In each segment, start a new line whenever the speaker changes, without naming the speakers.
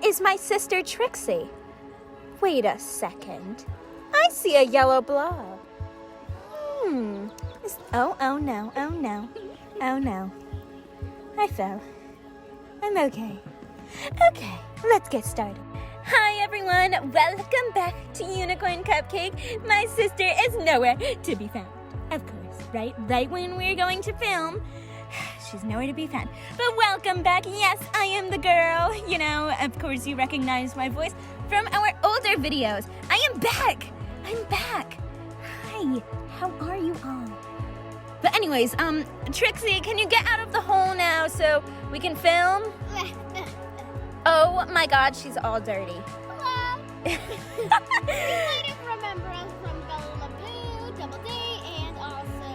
is my sister Trixie. Wait a second. I see a yellow blob. Oh no. Oh no. I fell. I'm okay. Okay, let's get started. Hi everyone, welcome back to Unicorn Cupcake. My sister is nowhere to be found. Of course, right when we're going to film, she's nowhere to be found. But welcome back. Yes, I am the girl. You know, of course you recognize my voice from our older videos. I am back. I'm back. Hi, how are you all? But anyways, Trixie, can you get out of the hole now so we can film? Oh my God, she's all dirty.
Hello. You might have remember us from Lps Double D, and also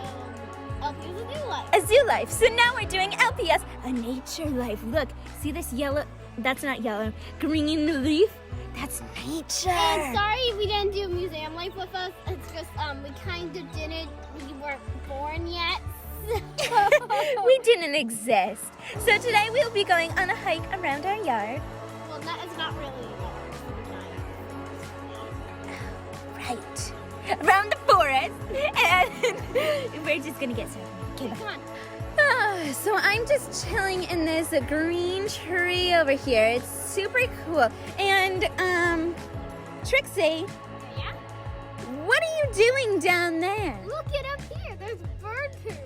Lps A New Life.
A zoo life. So now we're doing LPS A Nature Life. Look, see this yellow? That's not yellow. Green leaf? That's nature.
And sorry we didn't do museum life with us. It's just we kind of didn't. We weren't born yet.
We didn't exist. So today we'll be going on a hike around our yard.
Well, that is not really
Right. Around the forest. And we're just gonna get started. Okay,
come on.
So I'm just chilling in this green tree over here. It's super cool. And Trixie.
Yeah?
What are you doing down there?
Look it up here. There's bird poop.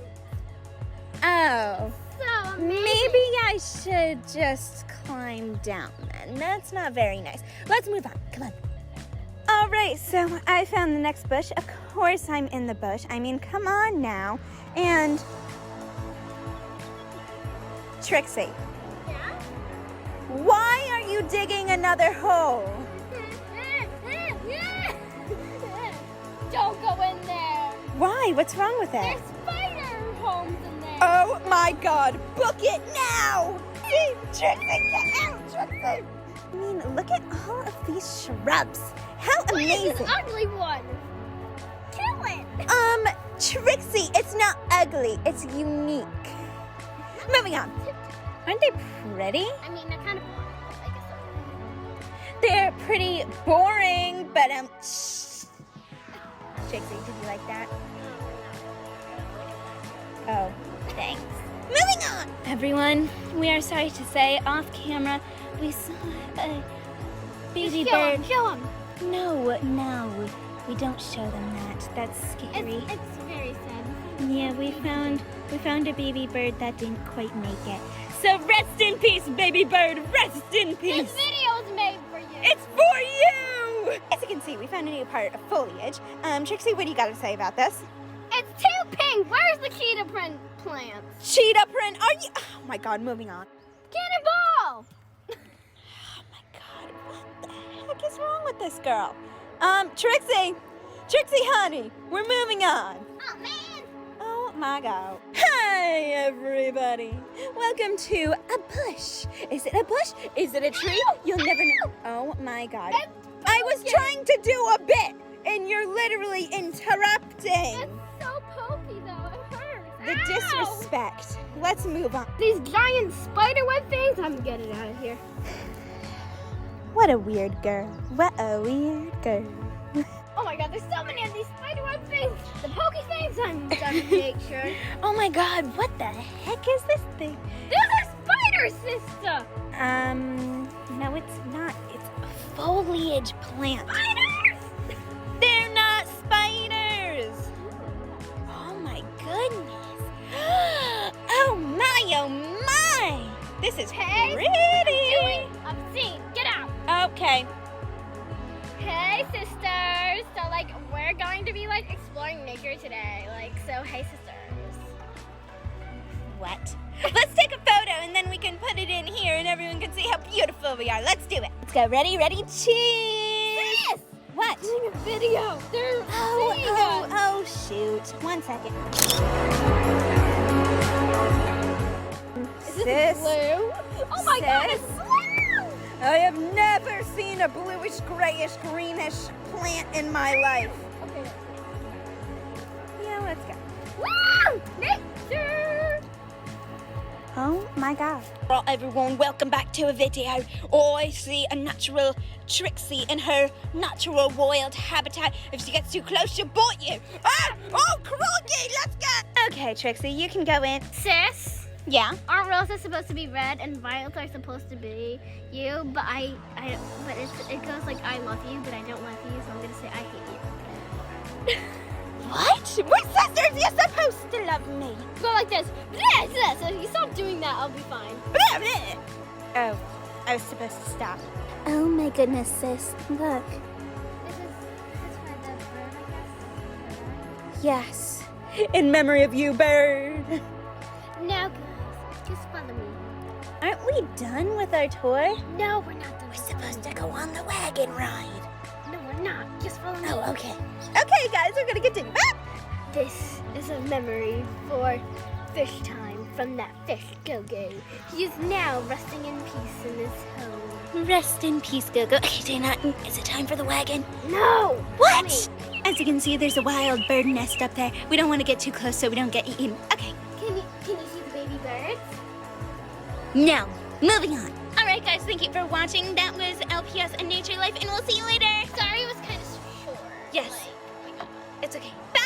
Oh.
So amazing.
Maybe I should just climb down then. That's not very nice. Let's move on. Come on. All right, so I found the next bush. Of course I'm in the bush. I mean, come on now. And Trixie,
Yeah?
why are you digging another hole?
Don't go in there.
Why? What's wrong with
There's
it?
spider homes in there.
Oh my God, book it now! Trixie, get out, Trixie! I mean, look at all of these shrubs. How
What is
amazing.
this ugly one? Kill it.
Trixie, it's not ugly, it's unique. Moving on. Aren't they pretty?
I mean, they're kind of boring, but I guess
They're pretty boring, but shh. Trixie, did you like that? Oh, thanks. Moving on! Everyone, we are sorry to say, off camera, we saw a baby bird.
Kill him.
No, we don't show them that. That's scary.
It's very sad.
Yeah, we found a baby bird that didn't quite make it. So rest in peace, baby bird. Rest in peace.
This video is made for you.
It's for you! As you can see, we found a new part of foliage. Trixie, what do you got to say about this?
It's too pink. Where's the cheetah print plants?
Cheetah print, are you? Oh my God, moving on.
Cannonball!
Oh my God, what the heck is wrong with this girl? Trixie, honey, we're moving on.
Oh man!
Oh my God. Hi, everybody. Welcome to a bush. Is it a bush? Is it a tree? You'll never know. Oh my God. I was trying to do a bit, and you're literally interrupting.
It's so pokey though. It hurts.
The
Ow!
disrespect. Let's move on.
These giant spiderweb things. I'm getting out of here.
What a weird girl. What a weird girl.
Oh my God! There's so many of these spiderweb things. The pokey things. I'm gonna make sure.
Oh my God, what the heck is this thing?
There's a spider, sister.
No, it's not. It's a foliage plant.
Spiders!
They're not spiders. Oh my goodness. Oh my. This is
Hey,
pretty.
Obscene. Get out.
Okay.
Hey, sisters. So, like, we're going to be, like, exploring nature today. Like, so, hey, sisters.
What? Let's take a photo and then we can put it in here and everyone can see how beautiful we are. Let's do it. Let's go. Ready? Cheese.
Yes!
What?
Doing a video. They're seeing us.
Oh, shoot. 1 second.
Is this blue? Oh my God, it's blue!
I have never seen a bluish, grayish, greenish plant in my life.
Okay.
Yeah, let's go.
Woo! Nature!
Oh my my god.
Right, everyone, welcome back to a video. I see a natural Trixie in her natural wild habitat. If she gets too close, she'll bite you. Ah! Oh, crikey, let's go.
Okay, Trixie, you can go in.
Sis,
Yeah?
aren't roses supposed to be red and violets are supposed to be you? But but it goes like I love you, but I don't love you, so I'm gonna say I hate you.
What? We're sisters, you're supposed to love me.
Go like this. Blah, blah. So if you stop doing that, I'll be fine.
Blah, blah. Oh, I was supposed to stop. Oh my goodness, sis. Look.
This is for the bird, I guess.
Yes. In memory of you, bird.
No, guys, just follow me.
Aren't we done with our tour?
No, we're not done.
We're supposed to go on the wagon ride.
No, we're not. Just follow me.
Oh, okay. Okay, guys, we're gonna continue. Ah!
This is a memory for fish time from that fish go-go. He is now resting in peace in his home.
Rest in peace, Go-Go. Okay, Dana, is it time for the wagon?
No!
What? As you can see, there's a wild bird nest up there. We don't want to get too close so we don't get eaten. Okay.
Can you see the baby birds?
Now, moving on.
All right, guys, thank you for watching. That was LPS A Nature Life, and we'll see you later.
Sorry, it was kind of short.
Yes. It's okay. Bye!